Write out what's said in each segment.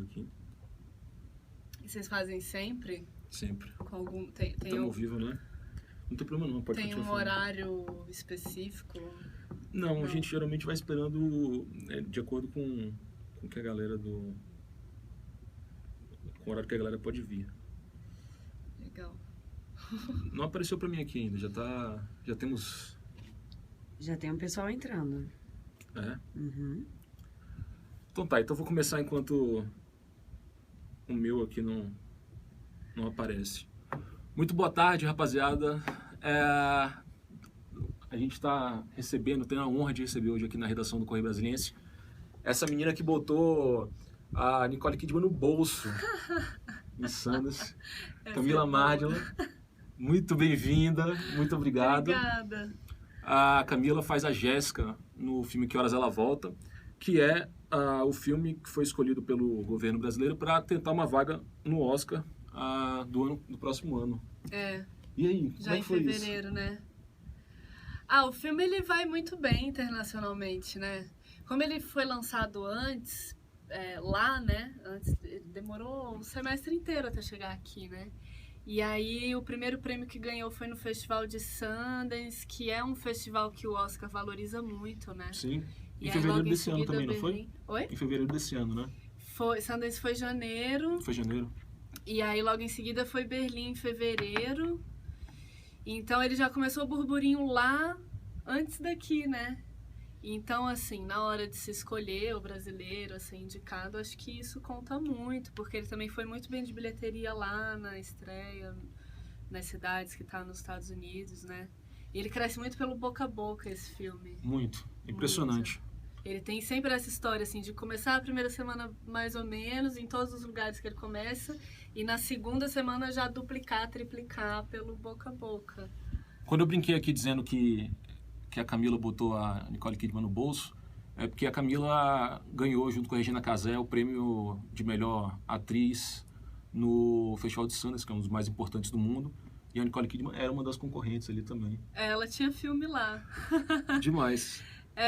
aqui. E vocês fazem sempre? Sempre. Com algum... Estamos ao vivo, né? Não tem problema não, pode Tem continuar um falando. horário específico? Não, a gente geralmente vai esperando de acordo com que a galera do... com o horário que a galera pode vir. Legal. Não apareceu pra mim aqui ainda, já temos... Já tem um pessoal entrando. É? Uhum. Então tá, então eu vou começar enquanto o meu aqui não aparece. Muito boa tarde, rapaziada. A gente está recebendo, tenho a honra de receber hoje aqui na redação do Correio Brasiliense essa menina que botou a Nicole Kidman no bolso em Sanders, Camila Mardila. Muito bem-vinda, muito obrigado. Obrigada. A Camila faz a Jéssica no filme Que Horas Ela Volta, que é o filme que foi escolhido pelo governo brasileiro para tentar uma vaga no Oscar do próximo ano. E aí, já como é que foi em fevereiro, né? O filme ele vai muito bem internacionalmente, né? Como ele foi lançado antes, lá, né? Antes, demorou um semestre inteiro até chegar aqui, né? E aí o primeiro prêmio que ganhou foi no Festival de Sundance, que é um festival que o Oscar valoriza muito, né? Sim. E Em aí, fevereiro logo em desse ano seguida, também, não foi? Berlim. Oi? Em fevereiro desse ano, né? Foi, Sundance foi janeiro. Foi janeiro. E aí logo em seguida foi Berlim em fevereiro. Então ele já começou o burburinho lá antes daqui, né? Então, assim, na hora de se escolher o brasileiro a ser indicado, acho que isso conta muito, porque ele também foi muito bem de bilheteria lá na estreia, nas cidades que tá nos Estados Unidos, né? E ele cresce muito pelo boca a boca, esse filme. Muito. Impressionante. Muito. Ele tem sempre essa história, assim, de começar a primeira semana mais ou menos, em todos os lugares que ele começa, e na segunda semana já duplicar, triplicar pelo boca a boca. Quando eu brinquei aqui dizendo que a Camila botou a Nicole Kidman no bolso, é porque a Camila ganhou, junto com a Regina Casé, o prêmio de melhor atriz no Festival de Sundance, que é um dos mais importantes do mundo, e a Nicole Kidman era uma das concorrentes ali também. Ela tinha filme lá. Demais.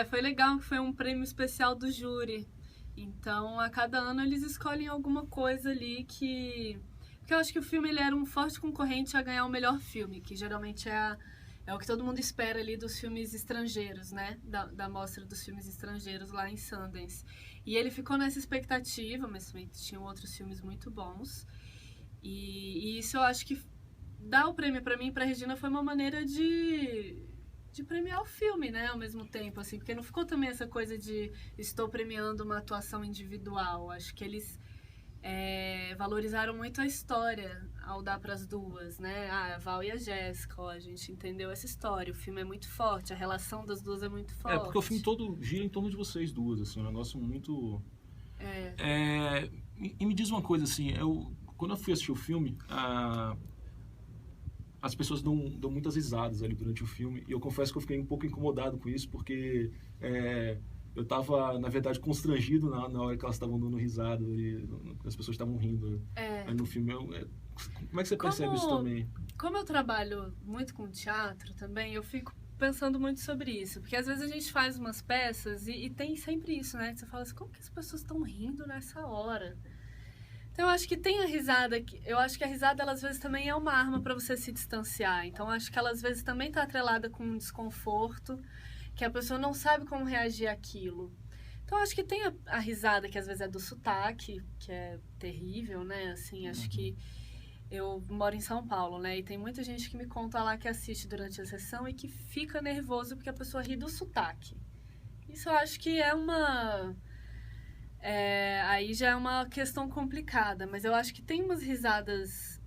Foi legal, que foi um prêmio especial do júri. Então, a cada ano eles escolhem alguma coisa ali que... Porque eu acho que o filme ele era um forte concorrente a ganhar o melhor filme, que geralmente é o que todo mundo espera ali dos filmes estrangeiros, né? Da mostra dos filmes estrangeiros lá em Sundance. E ele ficou nessa expectativa, mas também tinham outros filmes muito bons. E isso eu acho que dar o prêmio pra mim e pra Regina foi uma maneira de premiar o filme, né, ao mesmo tempo, assim, porque não ficou também essa coisa de estou premiando uma atuação individual. Acho que eles valorizaram muito a história ao dar para as duas, né, a Val e a Jéssica, a gente entendeu essa história, o filme é muito forte, a relação das duas é muito forte. Porque o filme todo gira em torno de vocês duas, assim, um negócio muito... E me diz uma coisa, assim, quando eu fui assistir o filme, as pessoas dão muitas risadas ali durante o filme, e eu confesso que eu fiquei um pouco incomodado com isso, porque eu estava, na verdade, constrangido na hora que elas estavam dando risada, e as pessoas estavam rindo aí no filme. Como é que você percebe isso também? Como eu trabalho muito com teatro também, eu fico pensando muito sobre isso, porque às vezes a gente faz umas peças e tem sempre isso, né? Você fala assim, como que as pessoas estão rindo nessa hora? Então, eu acho que tem a risada, eu acho que a risada, ela, às vezes, também é uma arma para você se distanciar. Então, eu acho que ela, às vezes, também está atrelada com um desconforto, que a pessoa não sabe como reagir àquilo. Então, eu acho que tem a risada, que às vezes é do sotaque, que é terrível, né? Assim, acho que eu moro em São Paulo, né? E tem muita gente que me conta lá que assiste durante a sessão e que fica nervoso porque a pessoa ri do sotaque. Isso eu acho que é uma... aí já é uma questão complicada, mas eu acho que tem umas risadas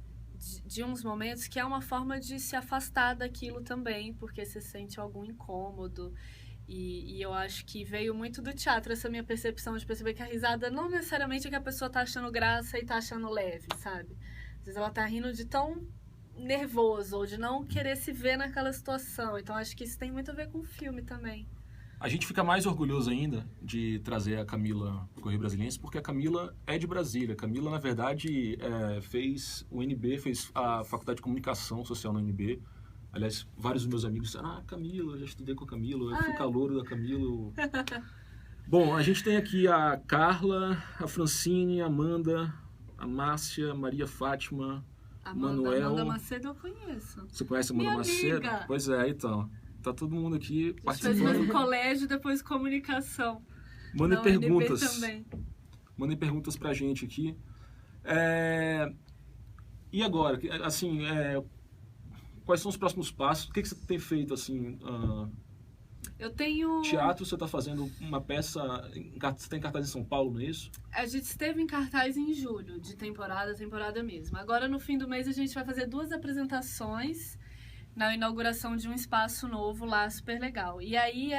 de uns momentos que é uma forma de se afastar daquilo também, porque você sente algum incômodo. E eu acho que veio muito do teatro essa minha percepção de perceber que a risada não necessariamente é que a pessoa tá achando graça e tá achando leve, sabe? Às vezes ela tá rindo de tão nervoso ou de não querer se ver naquela situação. Então acho que isso tem muito a ver com o filme também. A gente fica mais orgulhoso ainda de trazer a Camila pro Correio Brasiliense, porque a Camila é de Brasília. A Camila, na verdade, fez o UNB, fez a Faculdade de Comunicação Social na UNB. Aliás, vários dos meus amigos disseram, Camila, eu já estudei com a Camila, eu fui calouro da Camila. Bom, a gente tem aqui a Carla, a Francine, a Amanda, a Márcia, a Maria Fátima, Manuel. Amanda Macedo eu conheço. Você conhece a Amanda Minha Macedo? amiga. Pois é, então. Tá todo mundo aqui A gente fez participando. mesmo colégio, depois comunicação. Mandem Na UNB perguntas. também. Mandem perguntas pra gente aqui. E agora, assim, quais são os próximos passos? O que você tem feito, assim? Eu tenho... Teatro, você está fazendo uma peça... Você tem cartaz em São Paulo, não é isso? A gente esteve em cartaz em julho, de temporada mesmo. Agora, no fim do mês, a gente vai fazer 2 apresentações na inauguração de um espaço novo lá, super legal. E aí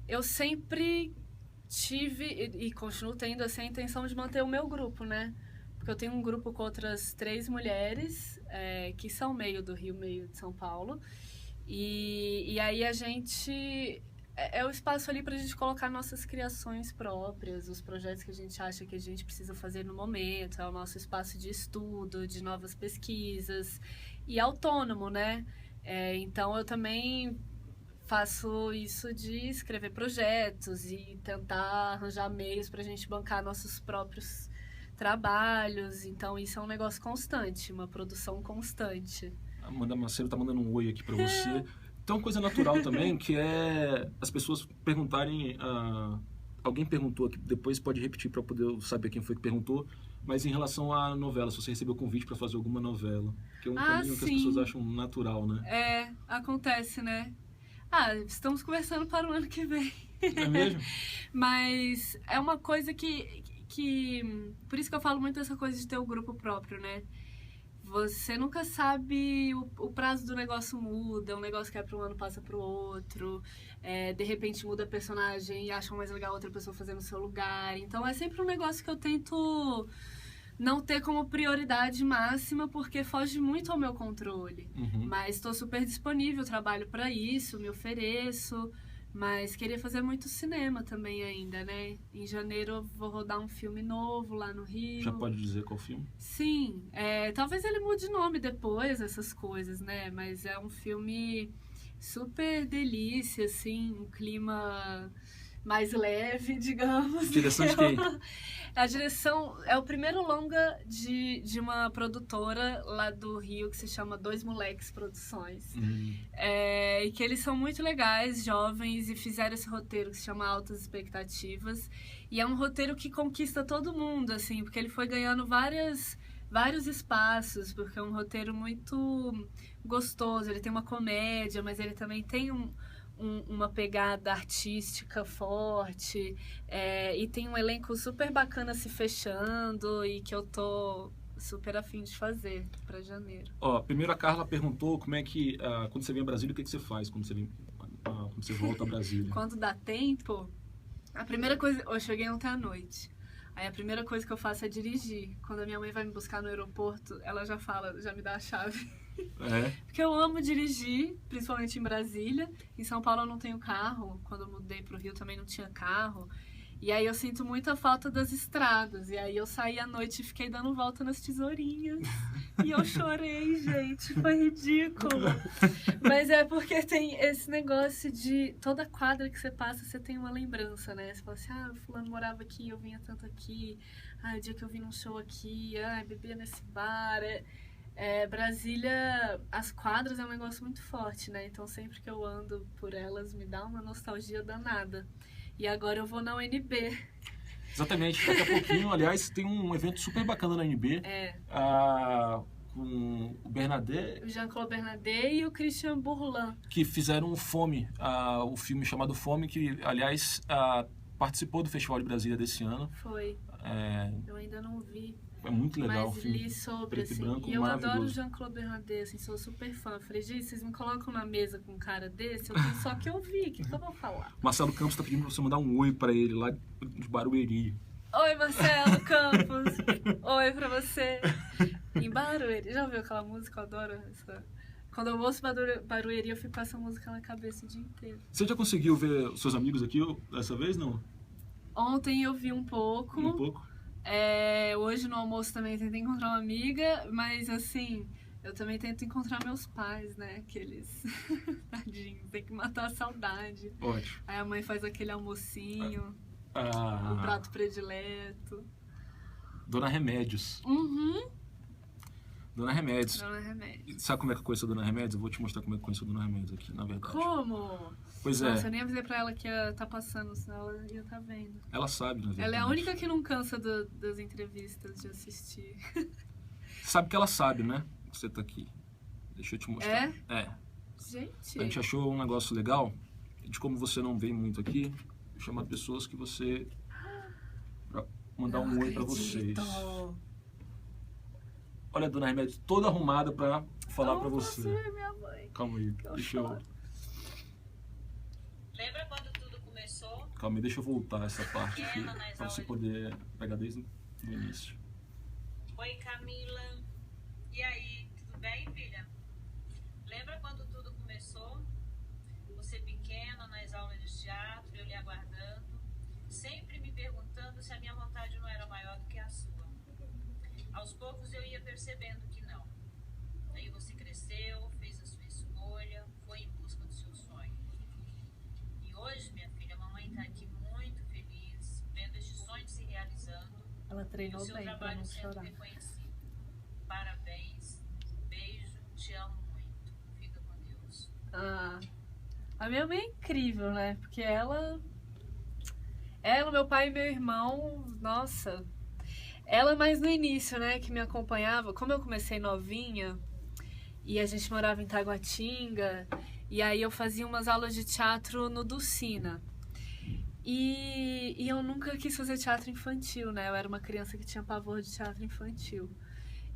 eu sempre tive, e continuo tendo, assim, a intenção de manter o meu grupo, né? Porque eu tenho um grupo com outras 3 mulheres, que são meio do Rio, meio de São Paulo. E aí a gente... É o espaço ali pra gente colocar nossas criações próprias, os projetos que a gente acha que a gente precisa fazer no momento. É o nosso espaço de estudo, de novas pesquisas. E autônomo, né? Então eu também faço isso de escrever projetos e tentar arranjar meios pra gente bancar nossos próprios trabalhos. Então isso é um negócio constante, uma produção constante. A Amanda Macedo tá mandando um oi aqui para você. Tem uma coisa natural também, que é as pessoas perguntarem... alguém perguntou aqui, depois pode repetir para poder saber quem foi que perguntou, mas em relação à novela, se você recebeu convite para fazer alguma novela, que é um caminho que as pessoas acham natural, né? Acontece, né? Estamos conversando para o ano que vem. É mesmo? Mas é uma coisa que... Por isso que eu falo muito dessa coisa de ter o grupo próprio, né? Você nunca sabe, o prazo do negócio muda, um negócio que é para um ano passa para o outro, de repente muda a personagem e acham mais legal outra pessoa fazer no seu lugar. Então é sempre um negócio que eu tento não ter como prioridade máxima, porque foge muito ao meu controle. Uhum. Mas estou super disponível, trabalho para isso, me ofereço. Mas queria fazer muito cinema também ainda, né? Em janeiro eu vou rodar um filme novo lá no Rio. Já pode dizer qual filme? Sim, talvez ele mude de nome depois, essas coisas, né? Mas é um filme super delícia, assim, um clima mais leve, digamos. Direção de quem? A direção é o primeiro longa de uma produtora lá do Rio que se chama Dois Moleques Produções. E que eles são muito legais, jovens, e fizeram esse roteiro que se chama Altas Expectativas. E é um roteiro que conquista todo mundo, assim, porque ele foi ganhando vários espaços, porque é um roteiro muito gostoso. Ele tem uma comédia, mas ele também tem uma pegada artística forte, e tem um elenco super bacana se fechando e que eu tô super afim de fazer para janeiro. Primeiro a Carla perguntou como é que, quando você vem a Brasília, o que você faz quando você volta a Brasília? Quando dá tempo, a primeira coisa... Eu cheguei ontem à noite. Aí a primeira coisa que eu faço é dirigir. Quando a minha mãe vai me buscar no aeroporto, ela já me dá a chave. Porque eu amo dirigir, principalmente em Brasília. Em São Paulo eu não tenho carro. Quando eu mudei pro Rio também não tinha carro. E aí eu sinto muita falta das estradas. E aí eu saí à noite e fiquei dando volta nas tesourinhas. E eu chorei, gente. Foi ridículo. Mas é porque tem esse negócio de... Toda quadra que você passa, você tem uma lembrança, né? Você fala assim, o fulano morava aqui, eu vinha tanto aqui. O dia que eu vim num show aqui. Bebia nesse bar. Brasília, as quadras é um negócio muito forte, né? Então sempre que eu ando por elas, me dá uma nostalgia danada. E agora eu vou na UNB. Exatamente. Daqui a pouquinho, aliás, tem um evento super bacana na UNB. Com o Bernadette. O Jean-Claude Bernadette e o Christian Bourlan. Que fizeram o Fome, o filme chamado Fome, que, aliás, participou do Festival de Brasília desse ano. Foi. Eu ainda não vi. É muito legal. Mas li sobre, preto assim. E branco, e eu adoro o Jean-Claude Bernadette, assim, sou super fã. Eu falei, gente, vocês me colocam na mesa com um cara desse, eu tenho só que ouvir, o que eu vou falar? Marcelo Campos está pedindo para você mandar um oi para ele, lá de Barueri. Oi, Marcelo Campos. Oi pra você. Em Barueri. Já ouviu aquela música? Eu adoro essa. Quando eu ouço Barueri, eu fico com essa música na cabeça o dia inteiro. Você já conseguiu ver os seus amigos aqui dessa vez, não? Ontem eu vi um pouco. Um pouco? Hoje no almoço também tentei encontrar uma amiga, mas assim, Eu também tento encontrar meus pais, né? Aqueles tadinhos, tem que matar a saudade. Ótimo. Aí a mãe faz aquele almocinho, o Ah, prato predileto. Dona Remédios. Uhum. Dona Remédios. Não é remédio. Sabe como é que eu conheço a Dona Remédios? Eu vou te mostrar como é que eu conheço a Dona Remédios aqui, na verdade. Como? Pois é, Nossa, eu nem avisei pra ela que ia tá passando, senão ela ia tá vendo. ela sabe, na verdade. Ela é a única que não cansa das entrevistas de assistir. Sabe que ela sabe, né? Que você tá aqui. Deixa eu te mostrar. É. Gente, A gente achou um negócio legal de como você não vem muito aqui, chamar pessoas que você... pra mandar um oi pra vocês. Olha a Dona Remédio toda arrumada pra falar pra você. Você, minha mãe. Calma aí, Eu deixa eu... choro. Lembra quando tudo começou? Calma aí, deixa eu voltar essa parte aqui Pequena, nas pra você aulas. poder pegar desde o início. Oi, Camila. E aí, tudo bem, filha? Lembra quando tudo começou? Você pequena, nas aulas de teatro, eu lhe aguardando, sempre me perguntando se a minha vontade não era maior do que a sua. Aos poucos eu ia percebendo que não. Aí você cresceu, fez a sua escolha, foi em busca do seu sonho. E hoje, minha filha, a mamãe está aqui muito feliz, vendo este sonho se realizando. Ela E o treinou seu bem pra trabalho não sendo chorar. reconhecido. Parabéns, beijo, te amo muito. Fica com Deus. Ah, a minha mãe é incrível, né? Porque ela, meu pai e meu irmão, nossa. Ela mais no início, né, que me acompanhava. Como eu comecei novinha e a gente morava em Taguatinga, e aí eu fazia umas aulas de teatro no Dulcina. E eu nunca quis fazer teatro infantil, né? Eu era uma criança que tinha pavor de teatro infantil.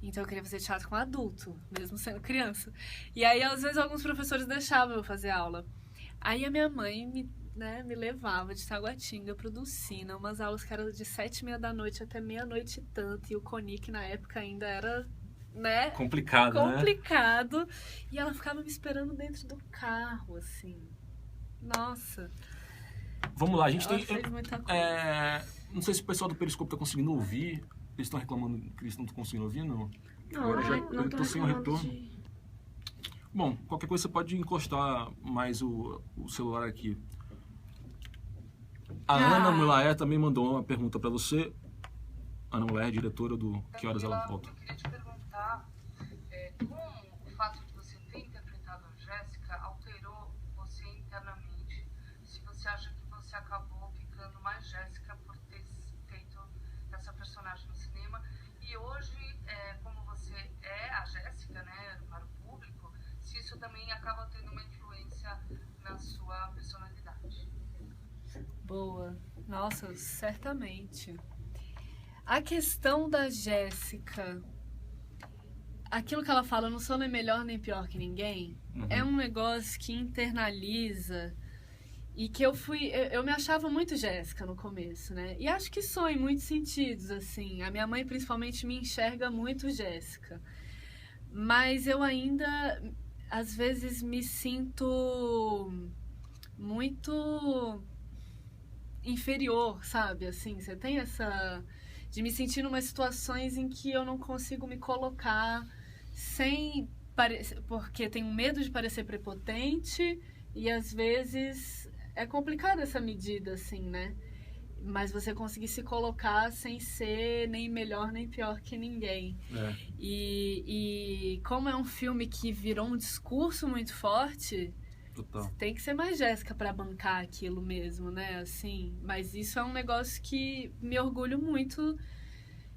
Então eu queria fazer teatro com adulto, mesmo sendo criança. E aí, às vezes, alguns professores deixavam eu fazer aula. Aí a minha mãe me levava de Taguatinga pro Dulcina, umas aulas que eram de 7h30 da noite até meia-noite e tanto. E o Conic, na época, ainda era, né, Complicado, né? complicado. E ela ficava me esperando dentro do carro, assim. Nossa, Vamos lá, a gente ela tem... fez muita coisa. Não sei se o pessoal do Periscope tá conseguindo ouvir. Eles estão reclamando que eles não estão conseguindo ouvir, não? Não, Agora já- não eu tô tô sem o reclamando retorno. de- Bom, qualquer coisa você pode encostar mais o celular aqui. A Ana Mulaé também mandou uma pergunta pra você. Ana Mulaé, diretora do Que Horas Ela Volta. Eu queria te perguntar como o fato de você ter interpretado a Jéssica alterou você internamente. Se você acha que você acabou ficando mais Jéssica por ter feito essa personagem no cinema. E hoje, como você é a Jéssica, né, para o público, se isso também acaba tendo uma influência na sua personalidade. Boa. Nossa, certamente. A questão da Jéssica, aquilo que ela fala, eu não sou nem melhor nem pior que ninguém, é um negócio que internaliza e que eu me achava muito Jéssica no começo, né? E acho que sou em muitos sentidos, assim. A minha mãe principalmente me enxerga muito Jéssica. Mas eu ainda, às vezes, me sinto muito inferior, sabe? Assim, você tem essa... de me sentir em umas situações em que eu não consigo me colocar sem... porque tenho medo de parecer prepotente e, às vezes, é complicado essa medida, assim, né? Mas você conseguir se colocar sem ser nem melhor nem pior que ninguém. É. E como é um filme que virou um discurso muito forte... Total. Tem que ser mais Jéssica pra bancar aquilo mesmo, né? Assim, mas isso é um negócio que me orgulho muito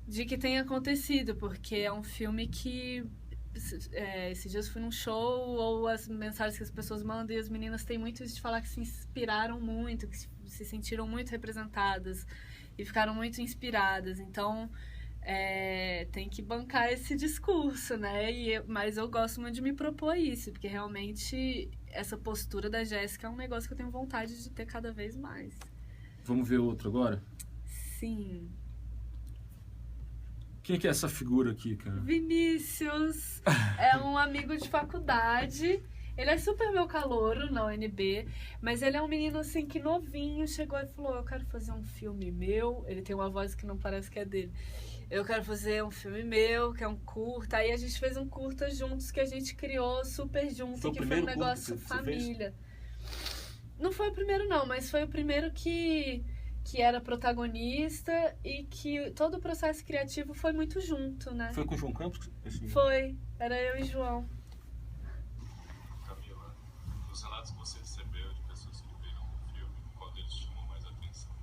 de que tenha acontecido, porque é um filme que esses dias eu fui num show, ou as mensagens que as pessoas mandam, e as meninas têm muito isso de falar que se inspiraram muito, que se sentiram muito representadas e ficaram muito inspiradas. Então, tem que bancar esse discurso, né? Mas eu gosto muito de me propor isso, porque realmente essa postura da Jéssica é um negócio que eu tenho vontade de ter cada vez mais. Vamos ver outro agora? Sim. Quem que é essa figura aqui, cara? Vinícius é um amigo de faculdade. Ele é super meu calouro na UNB, mas ele é um menino assim que novinho chegou e falou: eu quero fazer um filme meu. Ele tem uma voz que não parece que é dele. Eu quero fazer um filme meu, que é um curta. Aí a gente fez um curta juntos que a gente criou super junto, Foi o que foi um primeiro curta negócio que você fez? família. Não foi o primeiro não, mas foi o primeiro que era protagonista e que todo o processo criativo foi muito junto, né? Foi com o João Campos? Foi, era eu e João. Camila, dos relatos que você recebeu de pessoas que viram o filme, qual deles chamou mais atenção?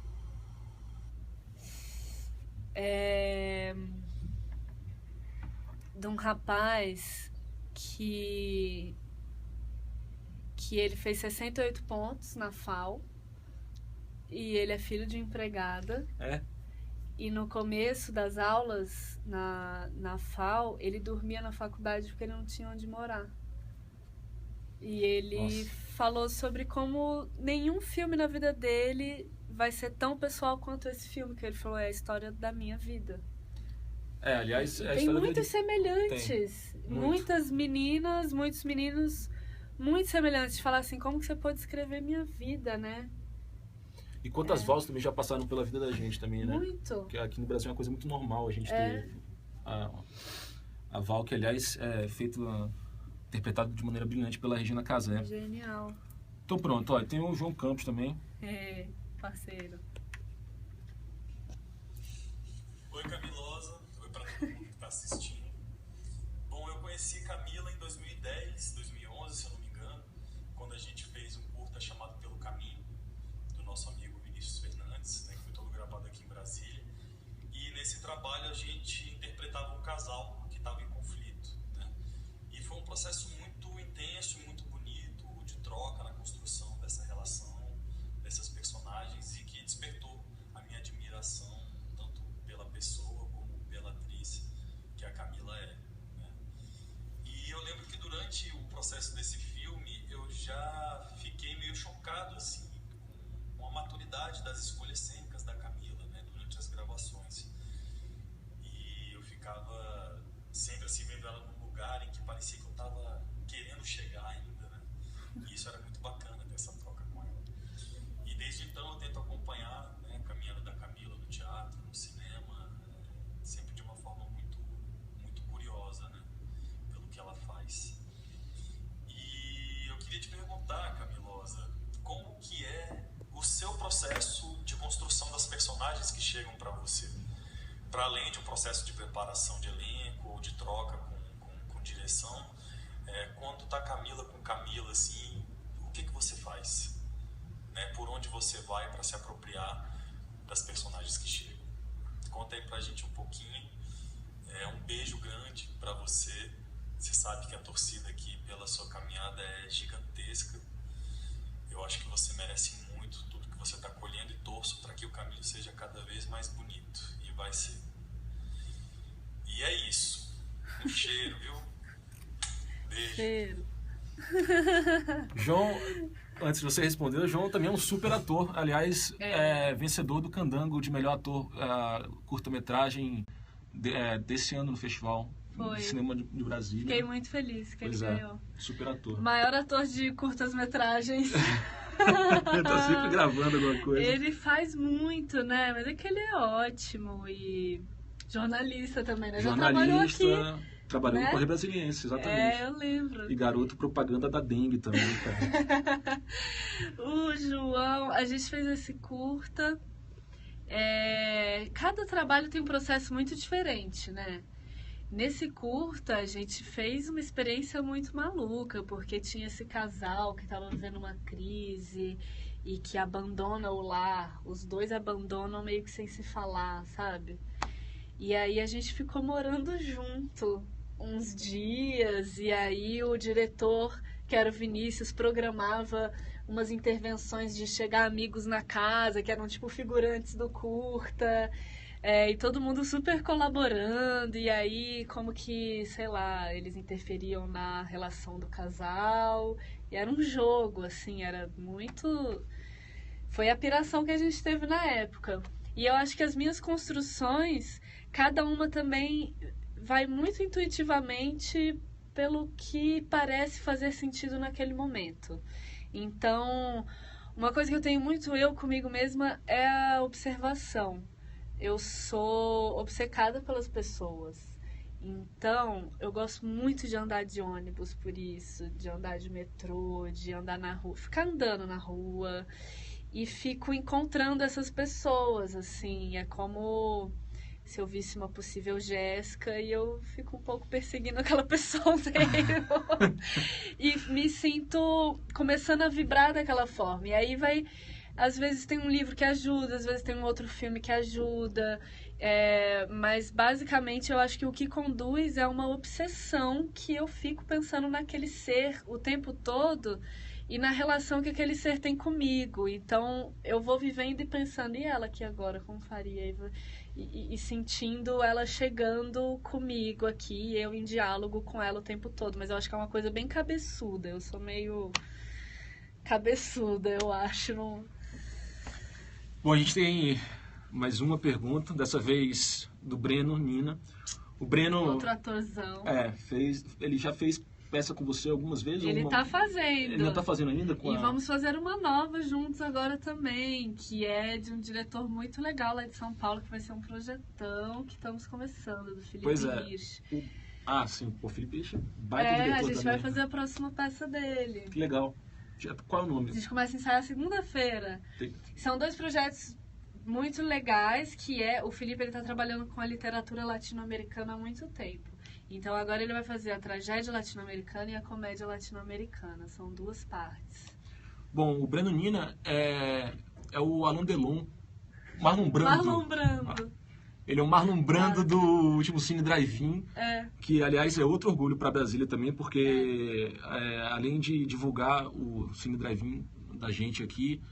De um rapaz que ele fez 68 pontos na FAO e ele é filho de empregada. É? E no começo das aulas na FAO, ele dormia na faculdade porque ele não tinha onde morar. E ele Nossa. falou sobre como nenhum filme na vida dele vai ser tão pessoal quanto esse filme, que ele falou, é a história da minha vida. Aliás, a Tem história muitos dele... semelhantes. Tem, muito. Muitas meninas, muitos meninos muito semelhantes. De falar assim, como que você pode escrever minha vida, né? E quantas vozes também já passaram pela vida da gente também, né? Muito. Porque aqui no Brasil é uma coisa muito normal a gente ter a Val, que aliás é interpretado de maneira brilhante pela Regina Casé. Genial. Então pronto, olha, tem o João Campos também. É, parceiro. Oi, Camilosa. Oi pra todo mundo que tá assistindo. Bom, eu conheci Camila em 2010, 2011, se eu não me engano, quando a gente fez um curta chamado Pelo Caminho, do nosso amigo Vinícius Fernandes, né, que foi todo gravado aqui em Brasília. E nesse trabalho a gente interpretava um casal que estava em conflito, né? E foi um processo muito intenso, muito bonito, de troca na construção dessa relação, dessas personagens, e que despertou a minha admiração, tanto pela pessoa como pela atriz que a Camila é, né? E eu lembro que durante o processo desse filme eu já fiquei meio chocado assim, com a maturidade das escolhas cênicas da Camila, né, durante as gravações. E eu ficava sempre assim vendo ela num lugar em que parecia que eu estava querendo chegar ainda, né? E isso era muito bacana ter essa troca com ela. E desde então eu tento acompanhar, né, a caminhada da Camila no teatro, no cinema, sempre de uma forma muito, muito curiosa, né, pelo que ela faz. E eu queria te perguntar, Camilosa, como que é o seu processo de construção das personagens que chegam para você? Para além de um processo de preparação de elenco ou de troca com direção, quando tá Camila com Camila, assim, o que você faz? Né? Por onde você vai para se apropriar das personagens que chegam? Conta aí pra gente um pouquinho. Um beijo grande para você. Você sabe que a torcida aqui pela sua caminhada é gigantesca. Eu acho que você merece muito tudo que você está colhendo e torço para que o caminho seja cada vez mais bonito. E vai ser. E é isso. Um cheiro, viu? Beijo. Cheiro. João, antes de você responder, o João também é um super ator. Aliás, vencedor do Candango de melhor ator curta-metragem desse ano no Festival de Cinema de Brasília. Fiquei muito feliz que ele ganhou. Super ator. Maior ator de curtas-metragens. Eu tô sempre gravando alguma coisa. Ele faz muito, né? Mas é que ele é ótimo. E jornalista também, né? Já trabalhou aqui. Trabalhou né? no Correio Brasiliense, exatamente. Eu lembro. E garoto propaganda da dengue também, cara. O João, a gente fez esse curta. Cada trabalho tem um processo muito diferente, né? Nesse curta, a gente fez uma experiência muito maluca, porque tinha esse casal que estava vivendo uma crise e que abandona o lar. Os dois abandonam meio que sem se falar, sabe? E aí a gente ficou morando junto uns dias, e aí o diretor, que era o Vinícius, programava umas intervenções de chegar amigos na casa, que eram tipo figurantes do curta, e todo mundo super colaborando, e aí como que, sei lá, eles interferiam na relação do casal, e era um jogo, assim, era muito... Foi a piração que a gente teve na época. E eu acho que as minhas construções, cada uma também vai muito intuitivamente pelo que parece fazer sentido naquele momento. Então, uma coisa que eu tenho muito eu comigo mesma é a observação. Eu sou obcecada pelas pessoas. Então, eu gosto muito de andar de ônibus por isso, de andar de metrô, de andar na rua, ficar andando na rua e fico encontrando essas pessoas, assim, é como se eu visse uma possível Jéssica e eu fico um pouco perseguindo aquela pessoa meio e me sinto começando a vibrar daquela forma. E aí vai, às vezes tem um livro que ajuda, às vezes tem um outro filme que ajuda. Mas basicamente eu acho que o que conduz é uma obsessão que eu fico pensando naquele ser o tempo todo e na relação que aquele ser tem comigo. Então eu vou vivendo e pensando, e ela aqui agora, como faria? E sentindo ela chegando comigo aqui, eu em diálogo com ela o tempo todo. Mas eu acho que é uma coisa bem cabeçuda, eu sou meio cabeçuda, eu acho. Não... Bom, a gente tem mais uma pergunta, dessa vez do Breno Nina. O Breno... Outro atorzão. Ele já fez peça com você algumas vezes? Ele tá fazendo. Ele não tá fazendo ainda? E vamos fazer uma nova juntos agora também, que é de um diretor muito legal lá de São Paulo, que vai ser um projetão que estamos começando, do Felipe Hirsch. Ah, sim. O Felipe Hirsch, baita diretor a gente também. vai fazer a próxima peça dele. Que legal. Qual é o nome? A gente começa a ensaiar segunda-feira. São 2 projetos muito legais, que é... O Felipe, ele tá trabalhando com a literatura latino-americana há muito tempo. Então agora ele vai fazer a tragédia latino-americana e a comédia latino-americana. São 2 partes. Bom, o Breno Nina é o Alain Delon. Marlon Brando. Marlon Brando. Ele é o Marlon Brando do último Cine Drive-In. Que, aliás, é outro orgulho para Brasília também, porque além de divulgar o Cine Drive-In da gente aqui,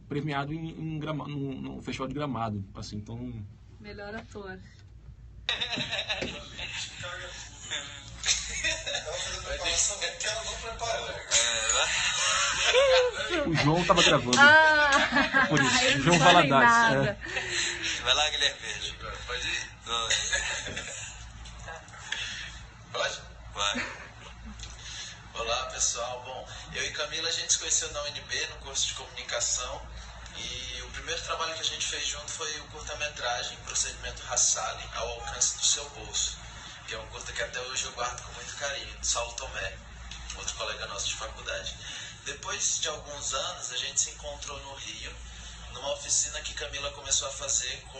premiado no Festival de Gramado. Assim, então... Melhor ator. O João tava gravando. Por isso. Eu João não falei Valadares. nada. Vai lá, Guilherme Beijo. Pode ir? Pode? Vai. Olá, pessoal. Bom, eu e Camila, a gente se conheceu na UNB, no curso de comunicação. E o primeiro trabalho que a gente fez junto foi o curta-metragem Procedimento Hassali, ao alcance do seu bolso, que é um curta que até hoje eu guardo com muito carinho, de Saulo Tomé, outro colega nosso de faculdade. Depois de alguns anos, a gente se encontrou no Rio, numa oficina que Camila começou a fazer com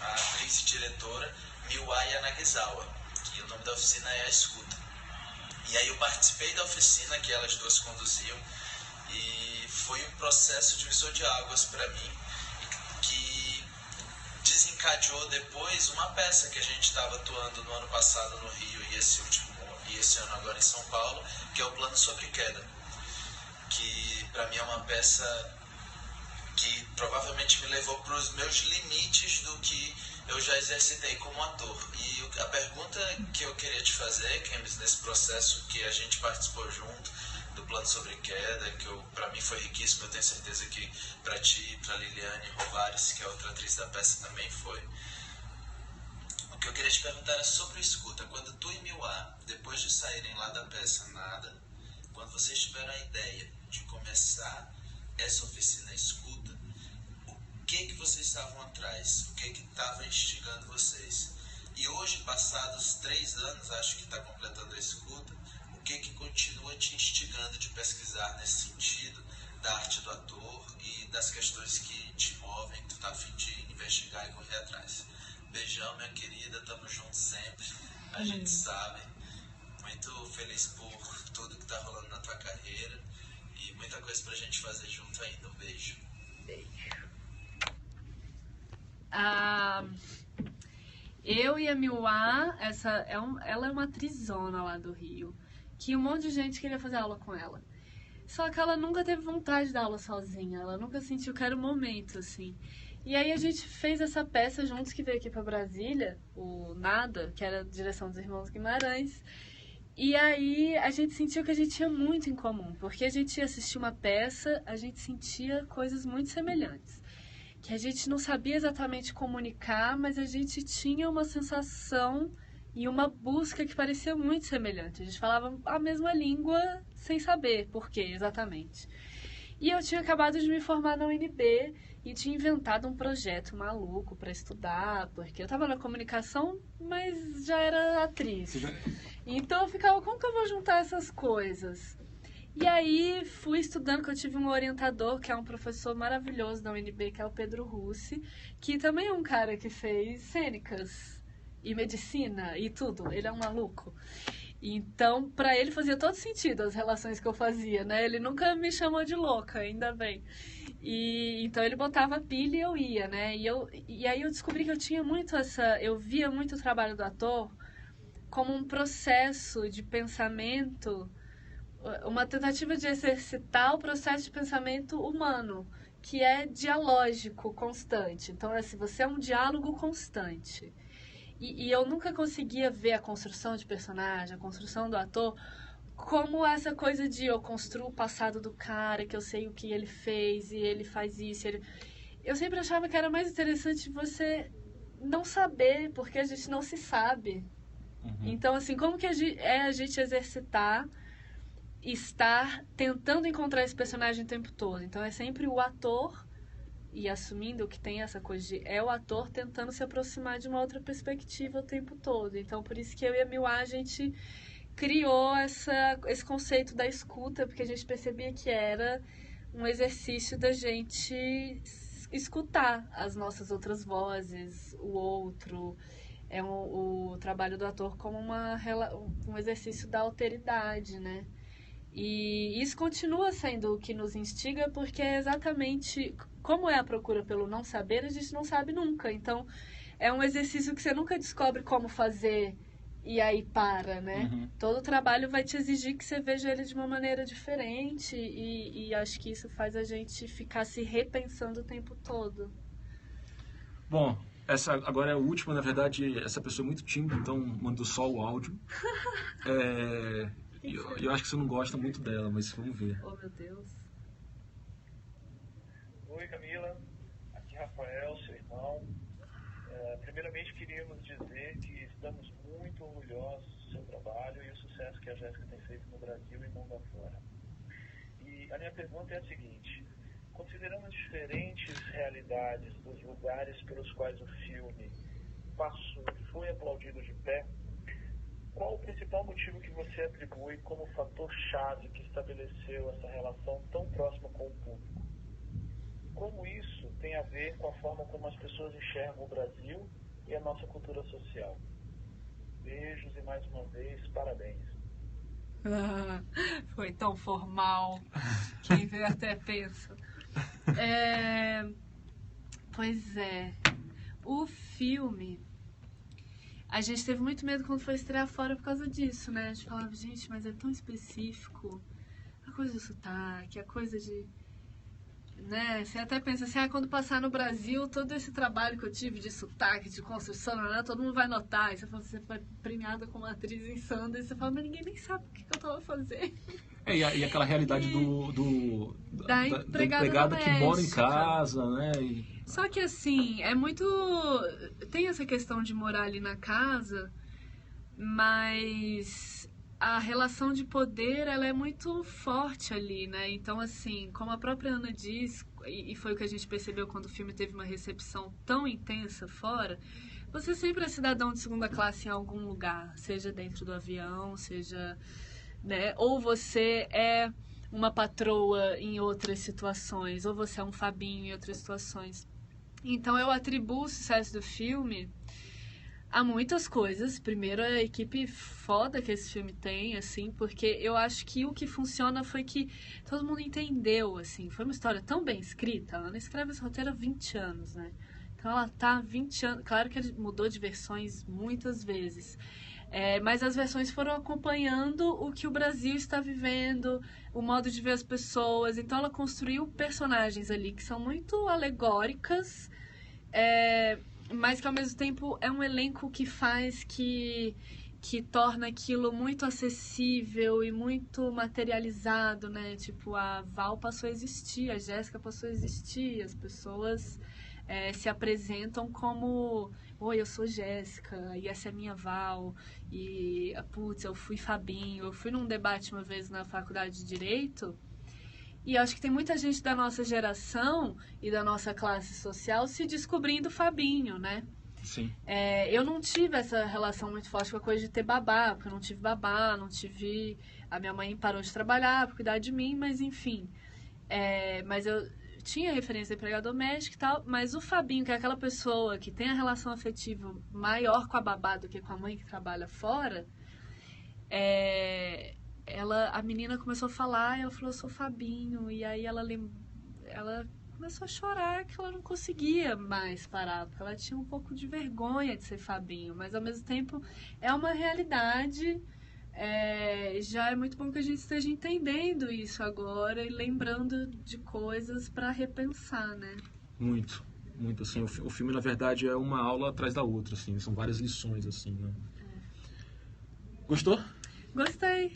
a atriz e diretora Miwa Yanagisawa, que o nome da oficina é A Escuta. E aí eu participei da oficina que elas duas conduziam, e foi um processo divisor de águas para mim, que desencadeou depois uma peça que a gente estava atuando no ano passado no Rio e esse ano agora em São Paulo, que é o Plano Sobre Queda, que para mim é uma peça que provavelmente me levou para os meus limites do que eu já exercitei como ator. E a pergunta que eu queria te fazer, Kemis, nesse processo que a gente participou junto, do Plano Sobre Queda, que para mim foi riquíssimo, eu tenho certeza que para ti, para Liliane Rovares, que é outra atriz da peça, também foi. O que eu queria te perguntar é sobre o Escuta. Quando tu e Miwa, depois de saírem lá da peça Nada, quando vocês tiveram a ideia de começar essa oficina Escuta, o que vocês estavam atrás? O que estava instigando vocês? E hoje, passados 3 anos, acho que está completando a Escuta, o que continua te instigando de pesquisar nesse sentido da arte do ator e das questões que te movem, que tu tá a fim de investigar e correr atrás? Beijão, minha querida, tamo junto sempre, a gente sabe. Muito feliz por tudo que tá rolando na tua carreira e muita coisa pra gente fazer junto ainda. Um beijo. Eu e a Miwa, ela é uma atrizona lá do Rio, que um monte de gente queria fazer aula com ela. Só que ela nunca teve vontade de dar aula sozinha, ela nunca sentiu que era o momento, assim. E aí a gente fez essa peça juntos, que veio aqui pra Brasília, o Nada, que era a direção dos Irmãos Guimarães. E aí a gente sentiu que a gente tinha muito em comum, porque a gente ia assistir uma peça, a gente sentia coisas muito semelhantes. Que a gente não sabia exatamente comunicar, mas a gente tinha uma sensação e uma busca que parecia muito semelhante. A gente falava a mesma língua sem saber por quê exatamente. E eu tinha acabado de me formar na UNB e tinha inventado um projeto maluco para estudar, porque eu estava na comunicação, mas já era atriz. Então eu ficava, como que eu vou juntar essas coisas? E aí fui estudando, que eu tive um orientador, que é um professor maravilhoso da UNB, que é o Pedro Russi, que também é um cara que fez cênicas e medicina e tudo. Ele é um maluco. Então, para ele fazia todo sentido as relações que eu fazia, né? Ele nunca me chamou de louca, ainda bem. E então ele botava pilha e eu ia, né? E aí eu descobri que eu tinha muito eu via muito o trabalho do ator como um processo de pensamento, uma tentativa de exercitar o processo de pensamento humano, que é dialógico, constante. Então, assim, você é um diálogo constante. E eu nunca conseguia ver a construção de personagem, a construção do ator, como essa coisa de eu construo o passado do cara, que eu sei o que ele fez e ele faz isso. Eu sempre achava que era mais interessante você não saber, porque a gente não se sabe. Então, assim, como que a gente exercitar, estar tentando encontrar esse personagem o tempo todo? Então, é sempre o ator, e assumindo que tem essa coisa de... É o ator tentando se aproximar de uma outra perspectiva o tempo todo. Então, por isso que eu e a Mila, a gente criou esse conceito da escuta, porque a gente percebia que era um exercício da gente escutar as nossas outras vozes, o outro. É o trabalho do ator como um exercício da alteridade, né? E isso continua sendo o que nos instiga, porque é exatamente como é a procura pelo não saber, a gente não sabe nunca. Então, é um exercício que você nunca descobre como fazer e aí para, né? Todo trabalho vai te exigir que você veja ele de uma maneira diferente e acho que isso faz a gente ficar se repensando o tempo todo. Bom, essa agora é a última, na verdade, essa pessoa é muito tímida, então mandou só o áudio. Eu acho que você não gosta muito dela, mas vamos ver. Oh, meu Deus. Oi, Camila. Aqui é Rafael, seu irmão. Primeiramente, queríamos dizer que estamos muito orgulhosos do seu trabalho e o sucesso que a Jéssica tem feito no Brasil e mundo afora. E a minha pergunta é a seguinte: considerando as diferentes realidades dos lugares pelos quais o filme passou e foi aplaudido de pé, qual o principal motivo que você atribui como fator-chave que estabeleceu essa relação tão próxima com o público? Como isso tem a ver com a forma como as pessoas enxergam o Brasil e a nossa cultura social? Beijos e mais uma vez, parabéns. Foi tão formal. Quem vê até pensa. Pois é. O filme... A gente teve muito medo quando foi estrear fora por causa disso, né? A gente falava, gente, mas é tão específico. A coisa do sotaque, a coisa de... Né? Você até pensa assim, quando passar no Brasil, todo esse trabalho que eu tive de sotaque, de construção, né? Todo mundo vai notar. E você fala, você foi premiada como atriz em Sundance. Você fala, mas ninguém nem sabe o que eu tava fazendo. E aquela realidade da empregada que mora em casa, né? Só que assim, é muito... Tem essa questão de morar ali na casa, mas a relação de poder, ela é muito forte ali, né? Então, assim, como a própria Ana diz, e foi o que a gente percebeu quando o filme teve uma recepção tão intensa fora, você sempre é cidadão de segunda classe em algum lugar, seja dentro do avião, seja... Né? Ou você é uma patroa em outras situações, ou você é um Fabinho em outras situações. Então eu atribuo o sucesso do filme a muitas coisas. Primeiro, a equipe foda que esse filme tem, assim, porque eu acho que o que funciona foi que todo mundo entendeu, assim. Foi uma história tão bem escrita. Ela não escreve esse roteiro há 20 anos, né? Então ela tá há 20 anos... Claro que ele mudou de versões muitas vezes. Mas as versões foram acompanhando o que o Brasil está vivendo, o modo de ver as pessoas. Então ela construiu personagens ali que são muito alegóricas, mas que ao mesmo tempo é um elenco que faz que torna aquilo muito acessível e muito materializado, né? Tipo, a Val passou a existir, a Jéssica passou a existir, as pessoas se apresentam como oi, eu sou Jéssica, e essa é a minha Val, e, putz, eu fui Fabinho. Eu fui num debate uma vez na faculdade de Direito, e acho que tem muita gente da nossa geração e da nossa classe social se descobrindo Fabinho, né? Sim. Eu não tive essa relação muito forte com a coisa de ter babá, porque eu não tive babá, não tive... A minha mãe parou de trabalhar para cuidar de mim, mas enfim. Mas eu tinha referência a empregada doméstica e tal, mas o Fabinho, que é aquela pessoa que tem a relação afetiva maior com a babá do que com a mãe que trabalha fora, a menina começou a falar, ela falou, eu sou Fabinho, e aí ela começou a chorar que ela não conseguia mais parar, porque ela tinha um pouco de vergonha de ser Fabinho, mas ao mesmo tempo é uma realidade. Já é muito bom que a gente esteja entendendo isso agora e lembrando de coisas para repensar, né? Muito, muito, assim, o filme na verdade é uma aula atrás da outra, assim, são várias lições, assim, né? Gostou? Gostei,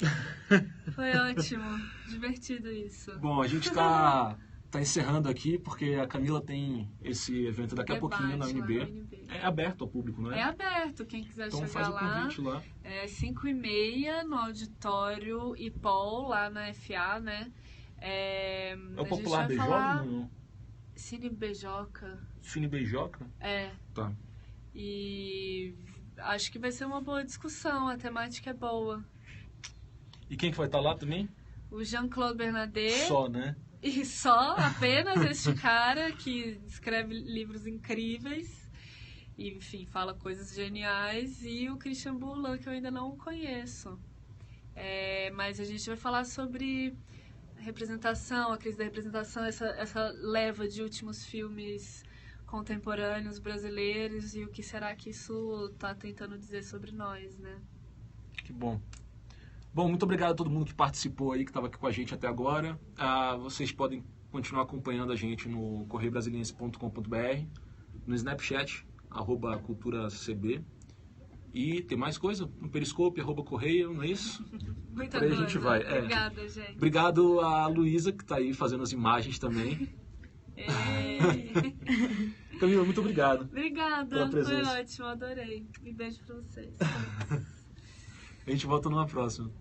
foi ótimo, divertido isso. Bom, a gente tá encerrando aqui porque a Camila tem esse evento daqui a pouquinho na UNB. É aberto ao público, não é? É aberto, quem quiser então chegar lá. Então faz o convite lá. É 5h30 no auditório IPOL, lá na FA, né? É o Popular Beijoca? Não? Cine Beijoca. Cine Beijoca? Tá. E acho que vai ser uma boa discussão, a temática é boa. E quem que vai estar lá também? O Jean-Claude Bernardet. Só, né? E só, apenas este cara que escreve livros incríveis e, enfim, fala coisas geniais, e o Christian Boulan, que eu ainda não conheço. Mas a gente vai falar sobre representação, a crise da representação, essa leva de últimos filmes contemporâneos brasileiros e o que será que isso está tentando dizer sobre nós, né? Que bom. Bom, muito obrigado a todo mundo que participou aí, que estava aqui com a gente até agora. Vocês podem continuar acompanhando a gente no correiobrasiliense.com.br, no Snapchat, @culturacb. E tem mais coisa? No Periscope, @correio, não é isso? Muita Por aí coisa. a gente vai. Obrigada, gente. Obrigado a Luísa, que está aí fazendo as imagens também. Camila, muito obrigado. Obrigada, pela presença. foi ótimo, adorei. E beijo pra vocês. A gente volta numa próxima.